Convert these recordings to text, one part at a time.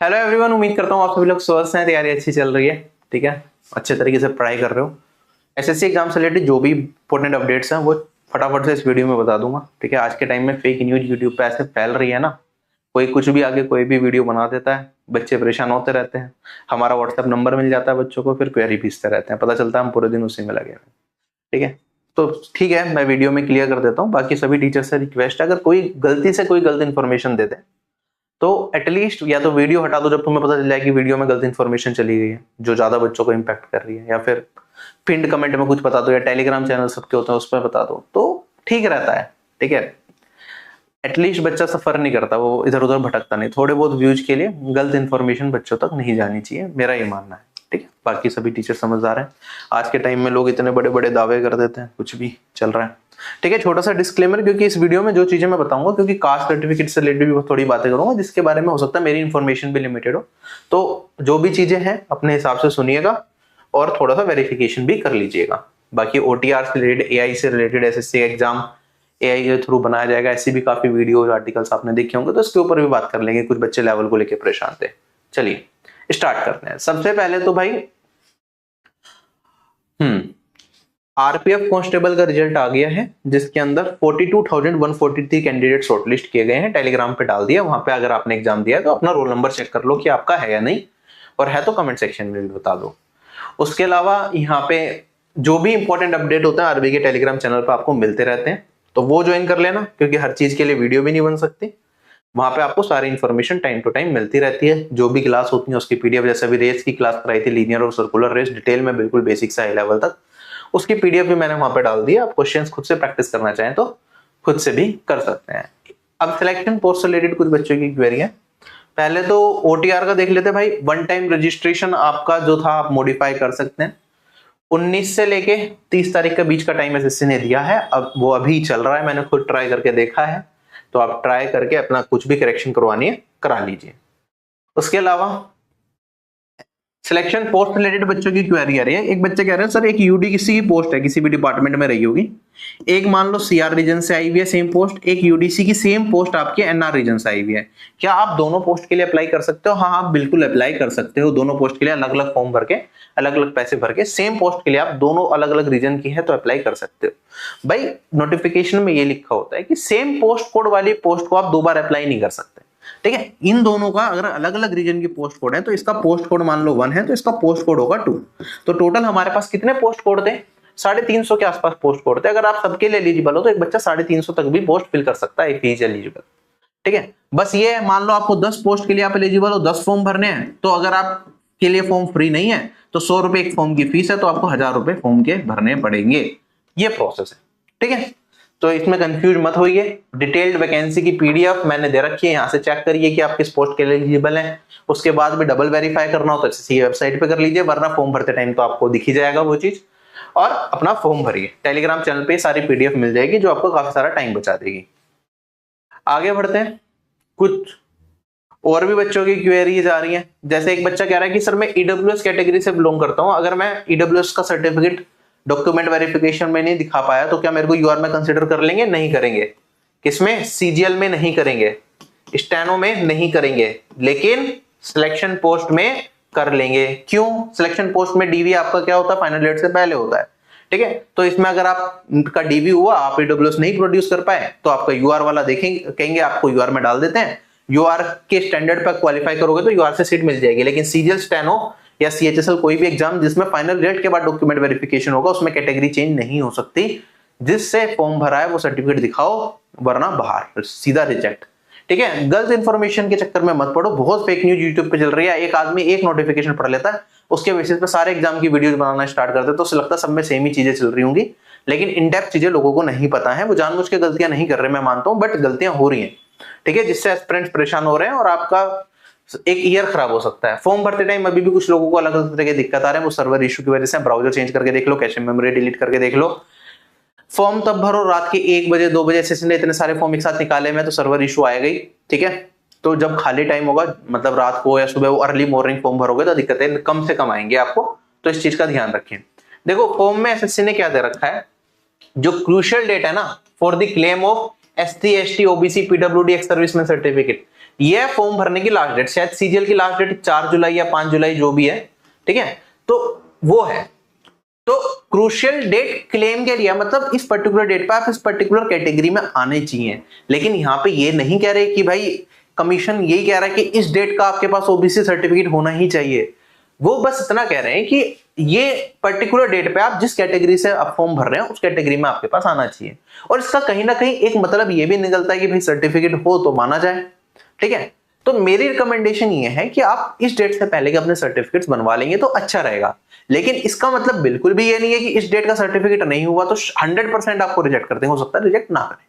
Hello everyone, उम्मीद करता हूँ आप सभी लोग स्वस्थ हैं, तैयारी अच्छी चल रही है। ठीक है, अच्छे तरीके से पढ़ाई कर रहे हो। एसएससी एग्जाम से रिलेटेड जो भी इंपॉर्टेंट अपडेट्स हैं वो फटाफट से इस वीडियो में बता दूंगा। ठीक है, आज के टाइम में फेक न्यूज यूट्यूब पे ऐसे फैल रही है ना, कोई कुछ भी आगे कोई भी वीडियो बना देता है, बच्चे परेशान होते रहते हैं। हमारा व्हाट्सएप नंबर मिल जाता है बच्चों को, फिर क्वेरी भेजते रहते हैं, पता चलता है हम पूरे दिन उसी में लगे हुए हैं। ठीक है, तो ठीक है, मैं वीडियो में क्लियर कर देता हूँ। बाकी सभी टीचर से रिक्वेस्ट है, अगर कोई गलती से कोई गलत इन्फॉर्मेशन दे दे तो एटलीस्ट या तो वीडियो हटा दो जब तुम्हें पता चल जाए कि वीडियो में गलत इन्फॉर्मेशन चली गई है जो ज्यादा बच्चों को इम्पैक्ट कर रही है, या फिर पिंड कमेंट में कुछ बता दो, या टेलीग्राम चैनल सबके होते हैं उस पर बता दो, तो ठीक रहता है। ठीक है, एटलीस्ट बच्चा सफर नहीं करता, वो इधर उधर भटकता नहीं। थोड़े बहुत व्यूज के लिए गलत इन्फॉर्मेशन बच्चों तक नहीं जानी चाहिए, मेरा ये मानना है। ठीक है, बाकी सभी टीचर समझदार हैं। आज के टाइम में लोग इतने बड़े बड़े दावे कर देते हैं, कुछ भी चल रहा है। ठीक है, छोटा सा डिस्क्लेमर, क्योंकि इस वीडियो में जो चीजें मैं बताऊंगा, क्योंकि कास्ट सर्टिफिकेट से रिलेटेड भी थोड़ी बातें करूंगा जिसके बारे में हो सकता है मेरी इन्फॉर्मेशन भी लिमिटेड हो, तो जो भी चीजें हैं अपने हिसाब से सुनिएगा और थोड़ा सा वेरिफिकेशन भी कर लीजिएगा। बाकी ओटीआर से रिलेटेड, एआई से रिलेटेड, एसएससी एग्जाम एआई के थ्रू बनाया जाएगा, ऐसी भी काफी वीडियो आर्टिकल्स आपने देखे होंगे, तो इसके ऊपर भी बात कर लेंगे। कुछ बच्चे लेवल को लेकर परेशान थे। चलिए स्टार्ट करते हैं। सबसे पहले तो भाई आरपीएफ कांस्टेबल का रिजल्ट आ गया है, जिसके अंदर 42,143 कैंडिडेट शॉर्टलिस्ट किए गए हैं। टेलीग्राम पे डाल दिया, वहां पे अगर आपने एग्जाम दिया तो अपना रोल नंबर चेक कर लो कि आपका है या नहीं, और है तो कमेंट सेक्शन में भी बता दो। उसके अलावा यहाँ पे जो भी इंपॉर्टेंट अपडेट होता है आरबी के टेलीग्राम चैनल पर आपको मिलते रहते हैं, तो वो ज्वाइन कर लेना, क्योंकि हर चीज के लिए वीडियो भी नहीं बन सकती। वहां पे आपको सारी इन्फॉर्मेशन टाइम टू टाइम मिलती रहती है। जो भी क्लास होती है उसकी पीडीएफ, जैसे अभी रेस की क्लास कराई थी, लीनियर और सर्कुलर रेस, डिटेल में बिल्कुल बेसिक से हाई लेवल तक, उसकी पीडीएफ भी मैंने वहां पे डाल दी है। आप क्वेश्चंस खुद से प्रैक्टिस करना चाहें तो खुद से भी कर सकते हैं। अब सिलेक्शन पोस्ट से रिलेटेड कुछ बच्चों की क्वेरी है। पहले तो ओटीआर का देख लेते हैं भाई। वन टाइम रजिस्ट्रेशन आपका जो था आप मॉडिफाई कर सकते हैं। 19 से लेके 30 तारीख के बीच का टाइम एसएससी ने दिया है, अब वो अभी चल रहा है, मैंने खुद ट्राई करके देखा है, तो आप ट्राई करके अपना कुछ भी करेक्शन करवानी है करा लीजिए। उसके अलावा सिलेक्शन पोस्ट रिलेटेड बच्चों की क्वेरी आ रही है। एक बच्चे कह रहे हैं सर, एक यूडी किसी की पोस्ट है, किसी भी डिपार्टमेंट में रही होगी, एक मान लो सीआर रीजन से आई हुई है सेम पोस्ट, एक यूडीसी की सेम पोस्ट आपके एनआर रीजन से आई हुई है, क्या आप दोनों पोस्ट के लिए अप्लाई कर सकते हो? हाँ, आप बिल्कुल अप्लाई कर सकते हो। दोनों पोस्ट के लिए अलग अलग फॉर्म भर के, अलग अलग पैसे भर के, सेम पोस्ट के लिए आप दोनों अलग अलग रीजन की है तो अप्लाई कर सकते हो। भाई नोटिफिकेशन में ये लिखा होता है कि सेम पोस्ट कोड वाली पोस्ट को आप दो बार अप्लाई नहीं कर सकते। ठीक है, इन दोनों का अगर अलग अलग रीजन की पोस्ट कोड है तो इसका पोस्ट कोड मान लो 1 है तो इसका पोस्ट कोड होगा 2। तो टोटल हमारे पास कितने पोस्ट कोड थे? 350 के आसपास पोस्ट कोड थे। अगर आप सबके लिए एलिजिबल हो तो एक बच्चा 350 तक भी पोस्ट फिल कर सकता है, इफ ही इज एलिजिबल। ठीक है, बस ये मान लो आपको 10 पोस्ट के लिए आप एलिजिबल हो, 10 फॉर्म भरने हैं, तो अगर आप के लिए फॉर्म फ्री नहीं है तो 100 रुपए एक फॉर्म की फीस है, तो आपको 1000 रुपए फॉर्म के भरने पड़ेंगे। ये प्रोसेस है। ठीक है, तो इसमें कंफ्यूज मत होइए। डिटेल्ड वैकेंसी की पीडीएफ मैंने दे रखी है, यहाँ से चेक करिए कि आप किस पोस्ट के लिए एलिजिबल हैं। उसके बाद भी डबल वेरीफाई करना हो तो एसएससी वेबसाइट पे कर लीजिए, वरना फॉर्म भरते टाइम तो आपको दिख ही जाएगा वो चीज। और अपना फॉर्म भरिए, टेलीग्राम चैनल पे सारी पीडीएफ मिल जाएगी जो आपको काफी सारा टाइम बचा देगी। आगे बढ़ते हैं, कुछ और भी बच्चों की क्वेरीज आ रही हैं। जैसे एक बच्चा कह रहा है कि सर मैं ईडब्ल्यूएस कैटेगरी से बिलोंग करता हूं, अगर मैं ईडब्ल्यूएस का सर्टिफिकेट डॉक्यूमेंट वेरिफिकेशन में नहीं दिखा पाया तो क्या मेरे को यूआर में कंसीडर कर लेंगे? नहीं करेंगे। किसमें? सीजीएल में नहीं करेंगे, स्टेनो में नहीं करेंगे, लेकिन सिलेक्शन पोस्ट में कर लेंगे। क्यों? सिलेक्शन पोस्ट में डीवी आपका क्या होता है? फाइनल डेट से पहले होता है। ठीक है, तो इसमें अगर आपका डीवी हुआ, आप ईडब्ल्यूएस नहीं प्रोड्यूस कर पाए, तो आपका यूआर वाला देखेंगे, कहेंगे आपको यूआर में डाल देते हैं। यूआर के स्टैंडर्ड पर क्वालिफाई करोगे तो यूआर से सीट मिल जाएगी। लेकिन सीजीएल, स्टेनो या सीएचएसएल कोई भी एग्जाम जिसमें फाइनल रिजल्ट के बाद डॉक्यूमेंट वेरिफिकेशन होगा, उसमें कैटेगरी चेंज नहीं हो सकती। जिससे फॉर्म भरा है वो सर्टिफिकेट दिखाओ, वरना बाहर, सीधा रिजेक्ट। ठीक है, गलत इंफॉर्मेशन के चक्कर में मत पड़ो। बहुत फेक न्यूज यूट्यूब पे चल रही है। एक आदमी एक नोटिफिकेशन पढ़ लेता है, उसके बेसिस पे सारे एग्जाम की वीडियोस बनाना स्टार्ट करते हैं, तो उसे लगता है सब में सेम ही चीजें चल रही होंगी, लेकिन इन डेप्थ चीजें लोगों को नहीं पता है। वो जानबूझ के गलतियां नहीं कर रहे, मैं मानता हूं, बट गलतियां हो रही हैं। ठीक है, जिससे एस्पिरेंट्स परेशान हो रहे हैं और आपका एक ईयर खराब हो सकता है। फॉर्म भरते टाइम अभी भी कुछ लोगों को अलग अलग तरह की दिक्कत आ रहे हैं, वो सर्वर इशू की वजह से। ब्राउजर चेंज करके देख लो, कैशे मेमोरी डिलीट करके देख लो। फॉर्म तब भरो रात के 1 बजे 2 बजे, एसएससी ने इतने सारे फॉर्म एक साथ निकाले में तो सर्वर इशू आएगा ही। ठीक है, तो जब खाली टाइम होगा, मतलब रात को या सुबह, वो अर्ली मॉर्निंग फॉर्म भरोगे तो दिक्कतें कम से कम आएंगे आपको, तो इस चीज का ध्यान रखें। देखो फॉर्म में एसएससी ने क्या दे रखा है, जो क्रूशियल डेट है ना, for the claim of SC ST OBC PWD ex serviceman certificate, ये फॉर्म भरने की लास्ट डेट, शायद सीजीएल की लास्ट डेट 4 जुलाई या 5 जुलाई जो भी है, ठीक है, तो वो है। तो क्रूशियल डेट क्लेम के लिए मतलब इस पर्टिकुलर डेट पे आप इस पर्टिकुलर कैटेगरी में आने चाहिए, लेकिन यहाँ पे ये नहीं कह रहे कि भाई कमीशन यही कह रहा है कि इस डेट का आपके पास ओबीसी सर्टिफिकेट होना ही चाहिए। वो बस इतना कह रहे हैं कि ये पर्टिकुलर डेट पे आप जिस कैटेगरी से आप फॉर्म भर रहे हैं उस कैटेगरी में आपके पास आना चाहिए। और इसका कहीं ना कहीं एक मतलब ये भी निकलता है कि भाई सर्टिफिकेट हो तो माना जाए, ठीक है। तो मेरी रिकमेंडेशन ये है कि आप इस डेट से पहले के अपने सर्टिफिकेट्स बनवा लेंगे तो अच्छा रहेगा। लेकिन इसका मतलब बिल्कुल भी ये नहीं है कि इस डेट का सर्टिफिकेट नहीं हुआ तो 100% आपको रिजेक्ट करते हैं, हो सकता है रिजेक्ट ना करें,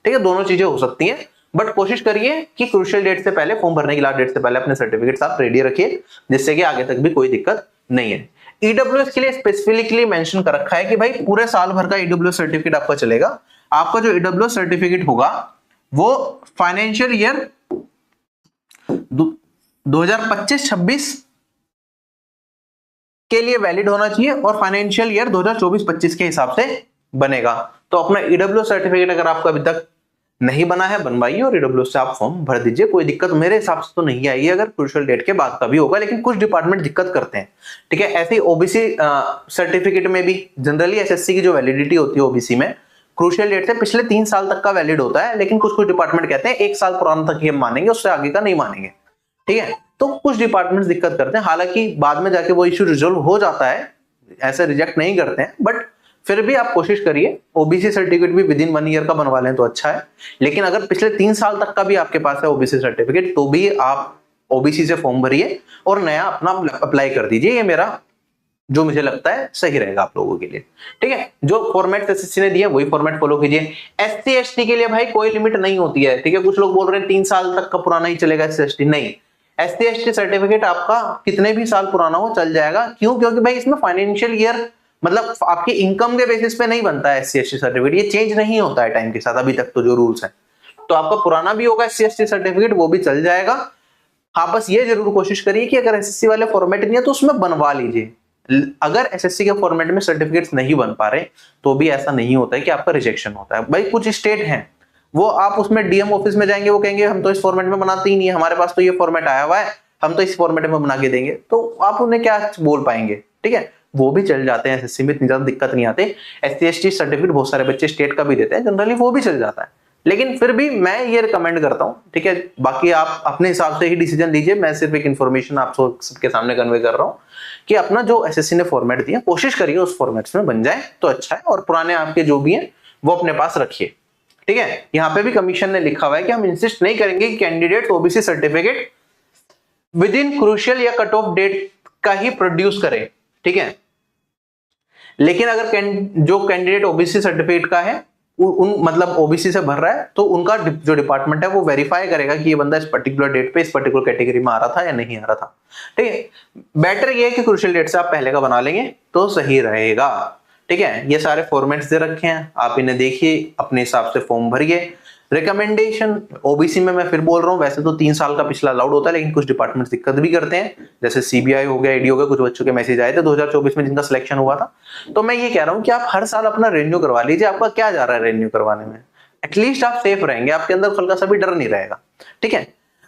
ठीक है, दोनों चीजें हो सकती हैं। बट कोशिश करिए कि क्रूशियल डेट से पहले, फॉर्म भरने की लास्ट डेट से पहले अपने सर्टिफिकेट्स आप रेडी रखिए, जिससे कि आगे तक भी कोई दिक्कत नहीं है। ईडब्ल्यूएस के लिए स्पेसिफिकली मेंशन कर रखा है कि भाई पूरे साल भर का ईडब्ल्यूएस सर्टिफिकेट आपका चलेगा। आपका जो ईडब्ल्यूएस सर्टिफिकेट होगा वो फाइनेंशियल ईयर 2025-26 के लिए वैलिड होना चाहिए और फाइनेंशियल ईयर 2024-25 के हिसाब से बनेगा। तो अपना ईडब्ल्यूएस सर्टिफिकेट अगर आपका अभी तक नहीं बना है बनवाइए और ईडब्ल्यूएस से आप फॉर्म भर दीजिए, कोई दिक्कत मेरे हिसाब से तो नहीं आएगी अगर क्रूशियल डेट के बाद का भी होगा, लेकिन कुछ डिपार्टमेंट दिक्कत करते हैं, ठीक है। ऐसे ही ओबीसी सर्टिफिकेट में भी जनरली एसएससी की जो वैलिडिटी होती है ओबीसी में क्रूशियल डेट से पिछले 3 साल तक का वैलिड होता है, लेकिन कुछ कुछ डिपार्टमेंट कहते हैं 1 साल पुराना तक ही हम मानेंगे, उससे आगे का नहीं मानेंगे, ठीक है। तो कुछ डिपार्टमेंट्स दिक्कत करते हैं, हालांकि बाद में जाके वो इश्यू रिजोल्व हो जाता है, ऐसे रिजेक्ट नहीं करते हैं, बट फिर भी आप कोशिश करिए ओबीसी सर्टिफिकेट भी विद इन 1 ईयर का बनवा लें तो अच्छा है। लेकिन अगर पिछले 3 साल तक का भी आपके पास है ओबीसी सर्टिफिकेट तो भी आप ओबीसी से फॉर्म भरिए और नया अपना अप्लाई कर दीजिए। ये मेरा जो मुझे लगता है सही रहेगा आप लोगों के लिए, ठीक है। जो फॉर्मेट एसएससी ने दिया वही फॉर्मेट फॉलो कीजिए। एससी एसटी के लिए भाई कोई लिमिट नहीं होती है, ठीक है। कुछ लोग बोल रहे हैं 3 साल तक का पुराना ही चलेगा एससी एसटी, नहीं, एससी एसटी सर्टिफिकेट आपका कितने भी साल पुराना हो चल जाएगा। क्यों? क्योंकि भाई इसमें फाइनेंशियल ईयर मतलब आपकी इनकम के बेसिस पे नहीं बनता है एससी एसटी सर्टिफिकेट, ये चेंज नहीं होता है टाइम के साथ अभी तक तो जो रूल्स है। तो आपका पुराना भी होगा एससी एसटी सर्टिफिकेट, वो भी चल जाएगा। हाँ, बस ये जरूर कोशिश करिए कि अगर एसएससी वाले फॉर्मेट नहीं है तो उसमें बनवा लीजिए। अगर एसएससी के फॉर्मेट में सर्टिफिकेट्स नहीं बन पा रहे तो भी ऐसा नहीं होता है कि आपका रिजेक्शन होता है। भाई कुछ स्टेट हैं वो आप उसमें डीएम ऑफिस में जाएंगे, वो कहेंगे हम तो इस फॉर्मेट में बनाते ही नहीं है, हमारे पास तो ये फॉर्मेट आया हुआ है, हम तो इस फॉर्मेट में बना के देंगे, तो आप उन्हें क्या बोल पाएंगे, ठीक है। वो भी चल जाते हैं एसएससी में, इतनी ज्यादा दिक्कत नहीं आती। एससी एसटी सर्टिफिकेट बहुत सारे बच्चे स्टेट का भी देते हैं, जनरली वो भी चल जाता है। लेकिन फिर भी मैं ये रिकमेंड करता हूं, ठीक है, बाकी आप अपने हिसाब से ही डिसीजन लीजिए। मैं सिर्फ एक इन्फॉर्मेशन आप सबके सामने कन्वे कर रहा हूं कि अपना जो एसएससी ने फॉर्मेट दिया कोशिश करिए उस फॉर्मेट्स में बन जाए तो अच्छा है, और पुराने आपके जो भी हैं वो अपने पास रखिए, ठीक है। यहाँ पे भी कमीशन ने लिखा हुआ है कि हम इंसिस्ट नहीं करेंगे कि candidate OBC certificate with in crucial या कट ऑफ डेट का ही प्रोड्यूस करे, ठीक है। लेकिन अगर जो कैंडिडेट ओबीसी सर्टिफिकेट का है उन मतलब ओबीसी से भर रहा है तो उनका जो डिपार्टमेंट है वो वेरीफाई करेगा कि ये बंदा इस पर्टिकुलर डेट पे इस पर्टिकुलर कैटेगरी में आ रहा था या नहीं आ रहा था, ठीक है। बेटर ये है कि क्रूशियल डेट से आप पहले का बना लेंगे तो सही रहेगा, ठीक है। ये सारे फॉर्मेट्स दे रखे हैं, आप इन्हें देखिए, अपने हिसाब से फॉर्म भरिए। रिकमेंडेशन ओबीसी में मैं फिर बोल रहा हूँ, वैसे तो 3 साल का पिछला अलाउड होता है, लेकिन कुछ डिपार्टमेंट्स दिक्कत भी करते हैं, जैसे सीबीआई हो गया, ईडी हो गया। कुछ बच्चों के मैसेज आए थे 2024 में जिनका सिलेक्शन हुआ था, तो मैं ये कह रहा हूँ कि आप हर साल अपना रेन्यू करवा लीजिए। आपका क्या जा रहा है रेन्यू करवाने में, एटलीस्ट आप सेफ रहेंगे, आपके अंदर हल्का सा भी डर नहीं रहेगा, ठीक है।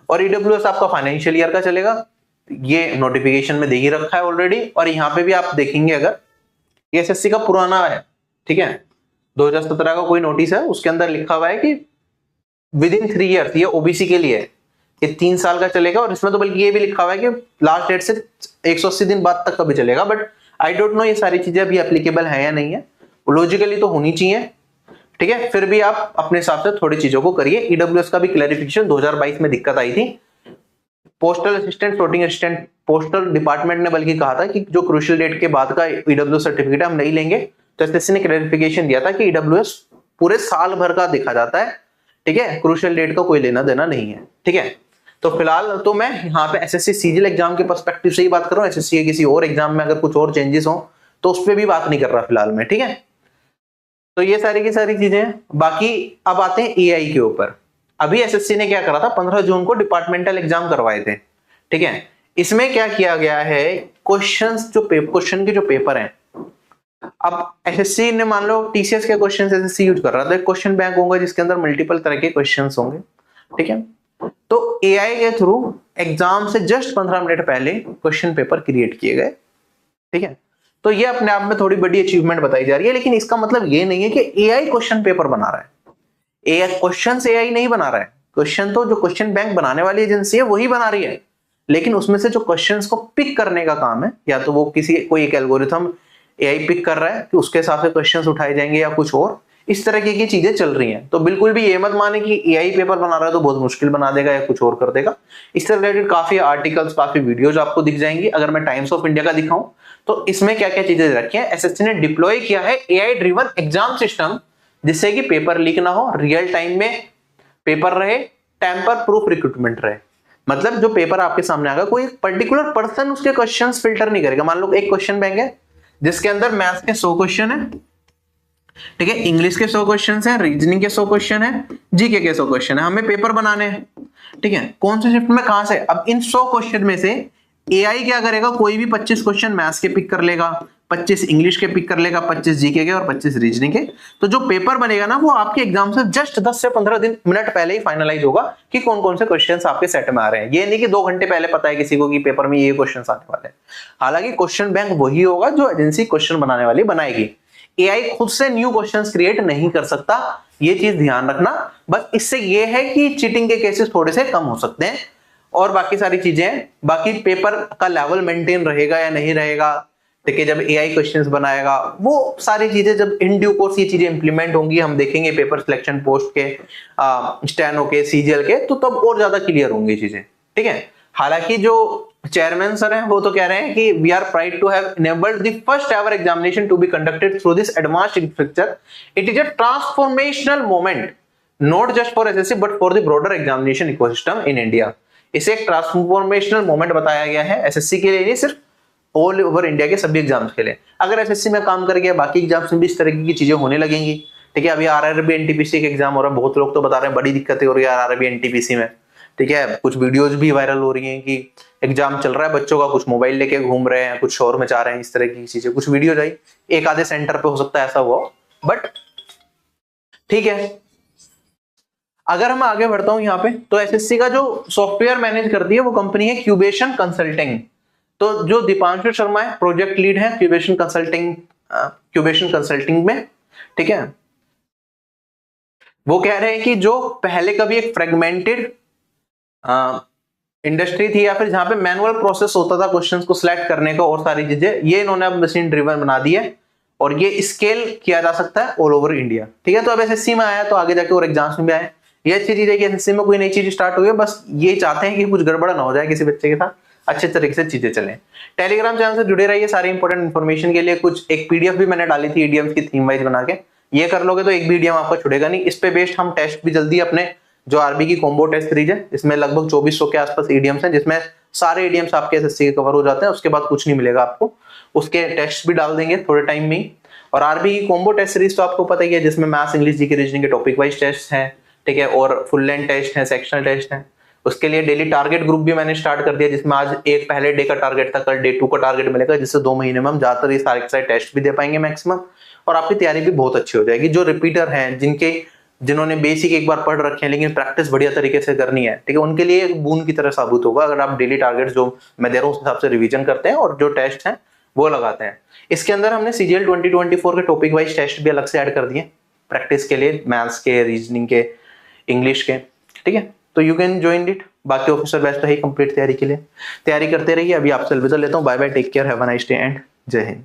और ईडब्ल्यूएस आपका फाइनेंशियल ईयर का चलेगा, ये नोटिफिकेशन में दे ही रखा है ऑलरेडी। और यहाँ पे भी आप देखेंगे अगर एसएससी का पुराना है, ठीक है, 2017 का कोई नोटिस है, उसके अंदर लिखा हुआ है कि विद इन 3 ईयर्स, ये ओबीसी के लिए ये 3 साल का चलेगा। और इसमें तो बल्कि ये भी लिखा हुआ है कि लास्ट डेट से 180 दिन बाद तक का भी चलेगा। बट आई डोंट नो ये सारी चीजें अभी एप्लीकेबल है या नहीं है, लॉजिकली तो होनी चाहिए, ठीक है। फिर भी आप अपने हिसाब से थोड़ी चीजों को करिए। ईडब्ल्यूएस का भी क्लैरिफिकेशन 2022 में दिक्कत आई थी, postal assistant, floating assistant, postal department ने बल्कि कहा था कि जो क्रूशियल डेट के बाद का ईडब्ल्यूएस सर्टिफिकेट हम नहीं लेंगे। तो एसएससी ने क्लैरिफिकेशन दिया था कि ईडब्ल्यूएस पूरे साल भर का देखा जाता है, ठीक है, क्रूशियल डेट का कोई लेना देना नहीं है, ठीक है। तो फिलहाल तो मैं यहाँ पे एसएससी सीजीएल एग्जाम के पर्सपेक्टिव से ही बात कर रहा हूँ। एसएससी के किसी और एग्जाम में अगर कुछ और चेंजेस हो तो उस पर भी बात नहीं कर रहा फिलहाल में, ठीक है। तो ये सारी की सारी चीजें हैं। बाकी अब आते हैं एआई के ऊपर। अभी एसएससी ने क्या करा था, 15 जून को डिपार्टमेंटल एग्जाम करवाए थे, ठीक है। इसमें क्या किया गया है, क्वेश्चन के जो पेपर हैं, अब एसएससी ने मान लो टीसीएस के क्वेश्चन एसएससी यूज कर रहा था, क्वेश्चन बैंक होगा जिसके अंदर मल्टीपल तरह के क्वेश्चंस होंगे, ठीक है। तो एआई के थ्रू एग्जाम से जस्ट 15 मिनट पहले क्वेश्चन पेपर क्रिएट किए गए, ठीक है। तो ये अपने आप में थोड़ी बड़ी अचीवमेंट बताई जा रही है, लेकिन इसका मतलब ये नहीं है कि एआई क्वेश्चन पेपर बना रहा है। एआई क्वेश्चन से एआई नहीं बना रहा है, क्वेश्चन तो जो क्वेश्चन बैंक बनाने वाली एजेंसी है वही बना रही है, लेकिन उसमें से जो क्वेश्चंस को पिक करने का काम है, या तो वो कोई एक एल्गोरिथम एआई पिक कर रहा है कि उसके हिसाब से क्वेश्चंस उठाए जाएंगे या कुछ और, इस तरह की चीजें चल रही हैं। तो बिल्कुल भी ये मत माने कि एआई पेपर बना रहा है तो बहुत मुश्किल बना देगा या कुछ और कर देगा। इससे रिलेटेड काफी आर्टिकल्स, काफी वीडियोज आपको दिख जाएंगी। अगर मैं टाइम्स ऑफ इंडिया का दिखाऊं तो इसमें क्या क्या चीजें रखी है, एसएससी ने डिप्लॉय किया है एआई ड्रिवन एग्जाम सिस्टम, जिससे कि पेपर लीक ना हो, रियल टाइम में पेपर रहे, टेम्पर प्रूफ रिक्रूटमेंट रहे। मतलब जो पेपर आपके सामने आएगा कोई पर्टिकुलर पर्सन उसके क्वेश्चंस फिल्टर नहीं करेगा। मान लो एक क्वेश्चन बैंक है जिसके अंदर मैथ्स के 100 क्वेश्चन है, ठीक है, इंग्लिश के 100 क्वेश्चन है, रीजनिंग के 100 क्वेश्चन है, जीके के 100 क्वेश्चन है, हमें पेपर बनाने हैं, ठीक है। कौन से शिफ्ट में कहां से, अब इन 100 क्वेश्चन में से एआई क्या करेगा, कोई भी 25 क्वेश्चन मैथ्स के पिक कर लेगा, 25 इंग्लिश के पिक कर लेगा, 25 जीके के और 25 रीजनिंग के। तो जो पेपर बनेगा ना वो आपके एग्जाम से जस्ट 10 से 15 मिनट पहले ही फाइनलाइज होगा कि कौन कौन से क्वेश्चंस आपके सेट में आ रहे हैं। ये नहीं कि 2 घंटे पहले पता है किसी को कि पेपर में ये क्वेश्चंस आने वाले हैं। हालांकि क्वेश्चन बैंक वही होगा जो एजेंसी क्वेश्चन बनाने वाली बनाएगी। एआई खुद से न्यू क्वेश्चंस क्रिएट नहीं कर सकता, ये चीज ध्यान रखना। बस इससे ये है कि चीटिंग के केसेस थोड़े से कम हो सकते हैं और बाकी सारी चीजें, बाकी पेपर का लेवल मेंटेन रहेगा या नहीं रहेगा, ठीक है। जब एआई क्वेश्चंस बनाएगा वो सारी चीजें जब इन ड्यू कोर्स ये चीजें इंप्लीमेंट होंगी, हम देखेंगे पेपर सिलेक्शन पोस्ट के, स्टेनो के, सीजीएल के, तो तब और ज्यादा क्लियर होंगी चीजें, ठीक है। हालांकि जो चेयरमैन सर हैं वो तो कह रहे हैं कि we are pride to have enabled the first ever examination to be conducted through this advanced infrastructure. It is a transformational moment not just for SSC but for the broader examination ecosystem in India. इसे एक transformational moment बताया गया है SSC के लिए, नहीं सिर्फ all over India के सभी एग्जाम्स के लिए। अगर एसएससी में काम कर गया बाकी एग्जाम्स में भी इस तरह की चीजें होने लगेंगी, ठीक है। अभी आरआरबी एनटीपीसी के एग्जाम हो रहा है, बहुत लोग तो बता रहे हैं बड़ी दिक्कतें हो रही है आरआरबी एनटीपीसी में, ठीक है। कुछ वीडियोज भी वायरल हो रही हैं कि एग्जाम चल रहा है, बच्चों का कुछ मोबाइल लेके घूम रहे हैं, कुछ शोर मचा रहे हैं, इस तरह की चीजें, कुछ वीडियो आई, एक आधे सेंटर पे हो सकता है ऐसा हुआ, बट ठीक है। अगर हम आगे बढ़ता हूं यहाँ पे, तो एसएससी का जो सॉफ्टवेयर मैनेज करती है वो कंपनी है क्यूबेशन कंसल्टिंग। तो जो दीपांशु शर्मा है प्रोजेक्ट लीड है क्यूबेशन कंसल्टिंग में, ठीक है। वो कह रहे हैं कि जो पहले कभी एक फ्रेगमेंटेड इंडस्ट्री थी या फिर जहां पे मैनुअल प्रोसेस होता था क्वेश्चंस को सिलेक्ट करने का और सारी चीजें, ये इन्होंने अब मशीन ड्रिवन बना दी है और ये स्केल किया जा सकता है ऑल ओवर इंडिया, ठीक है। तो अब एसएससी में आया तो आगे जाके और एग्जाम्स में भी आए। ये अच्छी चीज है कि एसएससी में कोई नई चीज स्टार्ट हुई है, बस ये चाहते हैं कि कुछ गड़बड़ ना हो जाए किसी बच्चे के साथ, अच्छे तरीके से चीजें चलें। टेलीग्राम चैनल से जुड़े रहिए सारी इंपॉर्टेंट इन्फॉर्मेशन के लिए। कुछ एक पीडीएफ भी मैंने डाली थी ईडीएम्स की थीम वाइज बना के, ये कर लोगे तो एक भी ईडीएम आपका छुड़ेगा नहीं। इस पे बेस्ड हम टेस्ट भी जल्दी अपने जो आरबी की कॉम्बो टेस्ट सीरीज है, इसमें लगभग 2400 के आसपास ईडीएम्स हैं, जिसमें सारे ईडीएम्स आपके एसएससी के कवर हो जाते हैं, उसके बाद कुछ नहीं मिलेगा आपको। उसके टेस्ट भी डाल देंगे थोड़े टाइम में। और आरबी की कॉम्बो टेस्ट सीरीज तो आपको पता ही है, जिसमें मैथ्स, इंग्लिश, जीके, रीजनिंग के टॉपिक वाइज टेस्ट हैं, ठीक है, और फुल लेंथ टेस्ट है, सेक्शनल टेस्ट है। उसके लिए डेली टारगेट ग्रुप भी मैंने स्टार्ट कर दिया, जिसमें आज एक पहले डे का टारगेट था, कल डे 2 का टारगेट मिलेगा, जिससे 2 महीने में हम ज्यादातर ये सारे टेस्ट भी दे पाएंगे मैक्सिमम, और आपकी तैयारी भी बहुत अच्छी हो जाएगी। जो रिपीटर हैं, जिन्होंने बेसिक एक बार पढ़ रखे हैं लेकिन प्रैक्टिस बढ़िया तरीके से करनी है, ठीक है, उनके लिए एक बूंद की तरह साबित होगा अगर आप डेली टारगेट्स जो मैं दे रहा हूं उस हिसाब से रिवीजन करते हैं और जो टेस्ट हैं वो लगाते हैं। इसके अंदर हमने सीजीएल 2024 के टॉपिक वाइज टेस्ट भी अलग से ऐड कर दिए प्रैक्टिस के लिए, मैथ्स के, रीजनिंग के, इंग्लिश के, ठीक है। तो यू कैन ज्वाइन इट। बाकी ऑफिसर बैच तो है कंप्लीट तैयारी के लिए, तैयारी करते रहिए। अभी आपसे अलविदा लेता हूँ, bye bye, take care, have a nice day and जय हिंद।